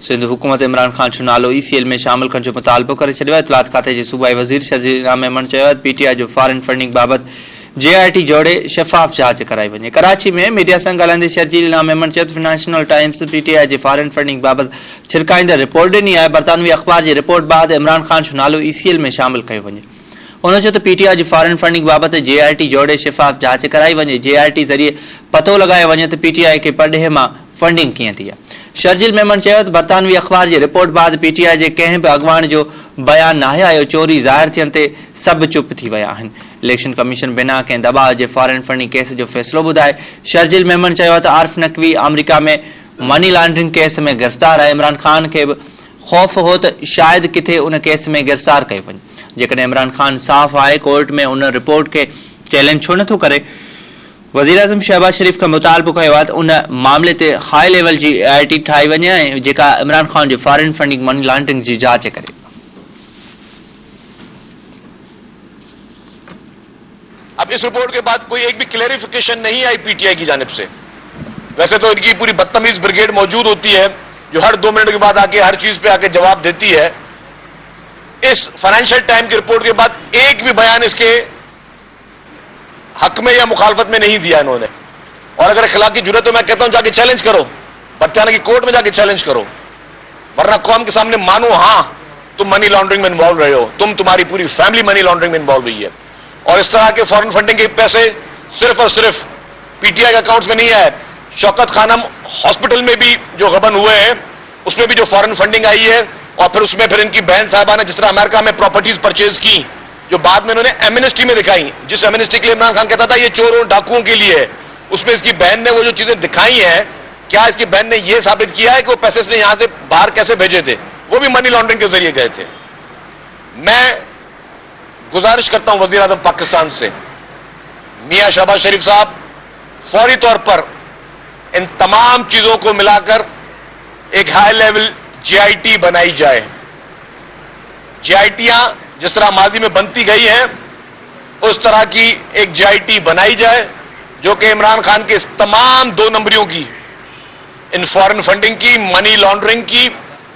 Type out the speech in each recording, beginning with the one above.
सिंध हुकूमत इमरान खान जो नालो ECL में शामिल करण जो मुतालबो करे छॾियो आहे। इतलात खाते जे सूबाई वज़ीर शर्जील मेमन चयो आहे PTI जो फॉरेन फंडिंग बाबति JIT जोड़े शफ़ाफ़ जांच कराई वञे। कराची में मीडिया सां ॻाल्हाईंदे शर्जील मेमन चयो फाइनेंशियल टाइम्स PTI जे फॉरेन फंडिंग बाबति छिरकाईंदड़ रिपोर्ट ॾिनी आहे। बरतानवी अख़बार जी रिपोर्ट बाद इमरान खान जो नालो ECL में शामिल कयो वञे। उन्होंने चयो PTI जी फॉरेन फंडिंग बाबति JIT जोड़े शफ़ाफ़ जांच कराई वञे। JIT ज़रिए पतो लगायो वञे त PTI खे परॾेह मां फंडिंग कीअं थी आहे। शर्जील मेमन चयो बरतानवी अख़बार जी रिपोर्ट बाद PTI जे कंहिं बि अॻवान जो बयान नाहे आयो। चोरी ज़ाहिर थियण ते सभु चुप थी विया आहिनि। इलेक्शन कमीशन बिना कंहिं दबाव जे फॉरेन फंडिंग केस जो फ़ैसिलो ॿुधाए शर्जील मेमन चयो त आरिफ नक़वी अमरीका में मनी लॉन्ड्रिंग केस में गिरफ़्तार आहे। इमरान खान खे बि ख़ौफ़ हो त शायदि किथे उन केस में गिरफ़्तार कयो वञे। जेकॾहिं इमरान खान साफ़ आहे कोर्ट में उन रिपोर्ट खे चैलेंज छो नथो करे। वज़ीर आज़म शहबाज शरीफ़ खां मुतालबो कयो आहे त उन मामले ते हाई लेवल जी JIT ठाही वञे ऐं जेका इमरान खान जो फॉरेन फंडिंग मनी लॉन्ड्रिंग जी जांच करे। अब इस रिपोर्ट के बाद कोई एक भी क्लैरिफिकेशन नहीं आई PTI की जानिब से। वैसे तो इनकी पूरी बदतमीज ब्रिगेड मौजूद होती है जो हर 2 मिनट के बाद आके हर चीज पे आके जवाब देती है। इस फाइनेंशियल टाइम की रिपोर्ट के बाद एक भी बयान इसके हक में या मुखालफत में नहीं दिया इन्होंने। और अगर खिलाफ की जरूरत तो मैं कहता हूं जाके चैलेंज करो, बरतानिया की कोर्ट में जाके चैलेंज करो, वरना कौम के सामने मानो हाँ तुम मनी लॉन्ड्रिंग में इन्वॉल्व रहे हो, तुम्हारी पूरी फैमिली मनी लॉन्ड्रिंग में इन्वॉल्व हुई है। और इस तरह के फॉरेन फंडिंग के पैसे सिर्फ और सिर्फ PTI के अकाउंट्स में नहीं है। शौकत खानम हॉस्पिटल में भी जो गबन हुए हैं उसमें भी जो फॉरेन फंडिंग आई है और फिर उसमें फिर इनकी बहन साहबा ने जिस तरह अमेरिका में प्रॉपर्टीज परचेज की जो बाद में इन्होंने एमनेस्टी में दिखाई, जिस एमनेस्टी के लिए इमरान खान कहता था ये चोरों डाकुओं के लिए है, उसमें इसकी बहन ने वो जो चीजें दिखाई हैं, क्या इसकी बहन ने ये साबित किया है कि वो पैसे इसने यहां से बाहर कैसे भेजे थे, वो भी मनी लॉन्ड्रिंग के जरिए गए थे। मैं गुजारिश करता हूं वजीर आजम पाकिस्तान से, मियां शहबाज शरीफ साहब फौरी तौर पर इन तमाम चीजों को मिलाकर एक हाई लेवल JIT बनाई जाए। JITयां जिस तरह माजी में बनती गई है उस तरह की एक JIT बनाई जाए जो कि इमरान खान के इस तमाम 2 नंबरियों की, इन फॉरेन फंडिंग की, मनी लॉन्ड्रिंग की,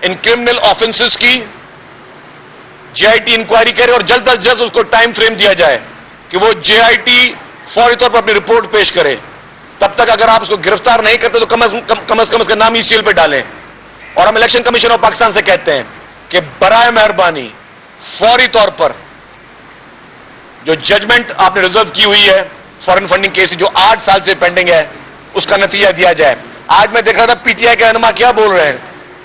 इन क्रिमिनल ऑफेंसेस की JIT इंक्वायरी करे और जल्द अज जल्द उसको टाइम फ्रेम दिया जाए कि वो JIT फौरी तौर पर अपनी रिपोर्ट पेश करे। तब तक अगर आप उसको गिरफ्तार नहीं करते तो कम से कम उसका नाम ECL पे डालें। और हम इलेक्शन कमीशन ऑफ पाकिस्तान से कहते हैं कि बराए मेहरबानी फौरी तौर पर जो जजमेंट आपने रिजर्व की हुई है फॉरेन फंडिंग केस जो 8 साल से पेंडिंग है उसका नतीजा दिया जाए। आज मैं देख रहा था PTI के रहनुमा क्या बोल रहे हैं,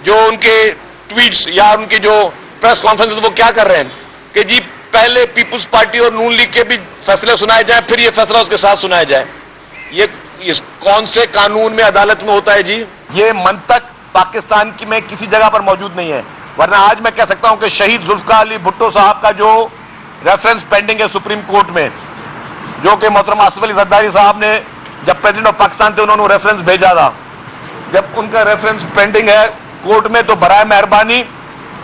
जो उनके ट्वीट्स या उनकी जो प्रेस कॉन्फ्रेंस वो क्या कर रहे हैं कि जी पहले पीपुल्स पार्टी और नून लीग के भी फैसले सुनाए जाए फिर ये फैसला उसके साथ सुनाया जाए। ये कौन से कानून में अदालत में होता है जी? ये मंतक पाकिस्तान की में किसी जगह पर मौजूद नहीं है। वरना आज मैं कह सकता हूं कि शहीद जुल्फकार अली भुट्टो साहब का जो रेफरेंस पेंडिंग है सुप्रीम कोर्ट में, जो कि मोहतरम आसिफ अली जरदारी साहब ने जब प्रेसिडेंट ऑफ पाकिस्तान थे उन्होंने रेफरेंस भेजा था, जब उनका रेफरेंस पेंडिंग है कोर्ट में तो बराए मेहरबानी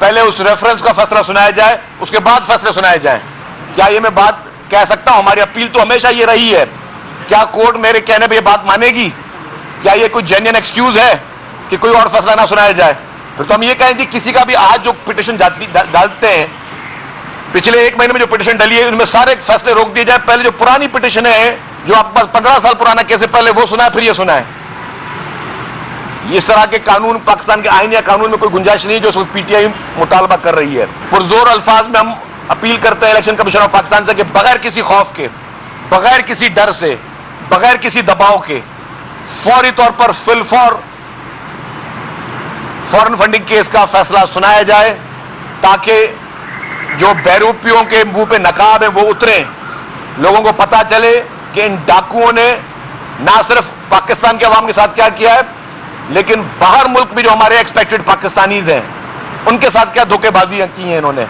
पहले उस रेफरेंस का फैसला सुनाया जाए उसके बाद फैसले सुनाए जाए। क्या ये मैं बात कह सकता हूं? हमारी अपील तो हमेशा ये रही है। क्या कोर्ट मेरे कहने पर यह बात मानेगी? क्या ये कोई जेन्युइन एक्सक्यूज है कि कोई और फैसला ना सुनाया जाए? फिर तो हम ये कहें जी किसी का भी आज जो पिटिशन डालते हैं, पिछले 1 महीने में जो पिटिशन डली है उनमें सारे फैसले रोक दिए जाए। पहले जो पुरानी पिटिशन है जो आप 15 साल पुराना केस है पहले वो सुना है फिर ये सुना है। इस तरह के कानून पाकिस्तान के आईन या कानून में कोई गुंजाइश नहीं है जो PTI मुतालबा कर रही है। पुरजोर अल्फाज में हम अपील करते हैं इलेक्शन कमीशन ऑफ पाकिस्तान से कि बगैर किसी खौफ के, बगैर किसी डर से, बगैर किसी दबाव के फौरी तौर पर फॉरेन फंडिंग केस का फैसला सुनाया जाए ताकि जो बैरूपियों के मुंह पे नकाब है वो उतरे, लोगों को पता चले कि इन डाकुओं ने ना सिर्फ पाकिस्तान के अवाम के साथ क्या किया है लेकिन बाहर मुल्क भी जो हमारे एक्सपेक्टेड पाकिस्तानीज हैं उनके साथ क्या धोखेबाजियां की हैं इन्होंने।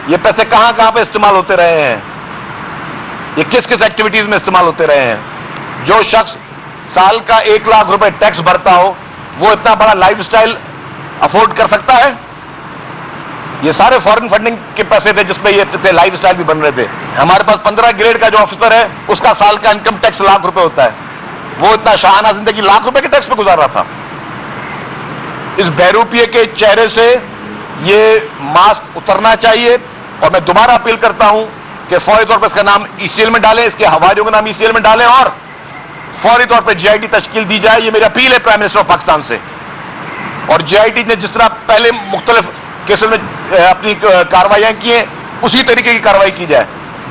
ये पैसे कहां कहां पे इस्तेमाल होते रहे हैं, ये किस किस एक्टिविटीज में इस्तेमाल होते रहे हैं। जो शख्स साल का 1 लाख रुपए टैक्स भरता हो वो इतना बड़ा लाइफस्टाइल अफोर्ड कर सकता है? ये सारे फॉरेन फंडिंग के पैसे थे जिसमें ये लाइफस्टाइल भी बन रहे थे। हमारे पास 15 ग्रेड का जो ऑफिसर है उसका साल का इनकम टैक्स लाख रुपए होता है, वो इतना शाहाना जिंदगी लाख रुपए के टैक्स पे गुजार रहा था। اس بہروپیے کے چہرے سے یہ ماسک اترنا چاہیے اور میں دوبارہ اپیل کرتا ہوں کہ فوری طور پر اس کا نام ECL میں ڈالیں, اس کے حواریوں کا نام ECL میں ڈالیں اور فوری طور پر GIT تشکیل دی جائے. یہ میری اپیل ہے پرائم منسٹر آف پاکستان سے. اور GIT نے جس طرح پہلے مختلف کیسز میں اپنی کاروائیاں کی ہیں اسی طریقے کی کاروائی کی جائے.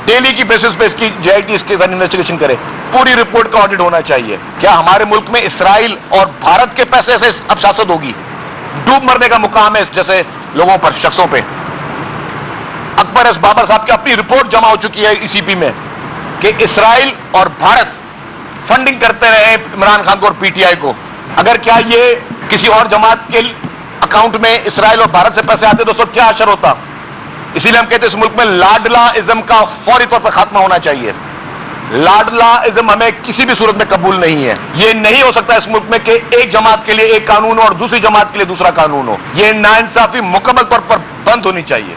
ڈیلی کی بیسس پہ اس کی GIT اس کے ساتھ انویسٹیگیشن کرے, پوری رپورٹ کا آڈٹ ہونا چاہیے. کیا ہمارے ملک میں اسرائیل اور بھارت کے پیسے سے اب سیاست ہوگی؟ ڈوب مرنے کا مقام ہے جیسے لوگوں پر, شخصوں پہ. اکبر ایس بابر صاحب کی اپنی رپورٹ جمع ہو چکی ہے ECP میں کہ اسرائیل اور بھارت فنڈنگ کرتے رہے عمران خان کو اور PTI کو. اگر کیا یہ کسی اور جماعت کے اکاؤنٹ میں اسرائیل اور بھارت سے پیسے آتے تو اس وقت کیا اشر ہوتا؟ اسی لیے ہم کہتے ہیں اس ملک میں لاڈلا ازم کا فوری طور پر خاتمہ ہونا چاہیے. لاڈلا ازم ہمیں کسی بھی صورت میں قبول نہیں ہے. یہ نہیں ہو سکتا اس ملک میں کہ ایک جماعت کے لیے ایک قانون ہو اور دوسری جماعت کے لیے دوسرا قانون ہو. یہ ناانصافی مکمل طور پر بند ہونی چاہیے.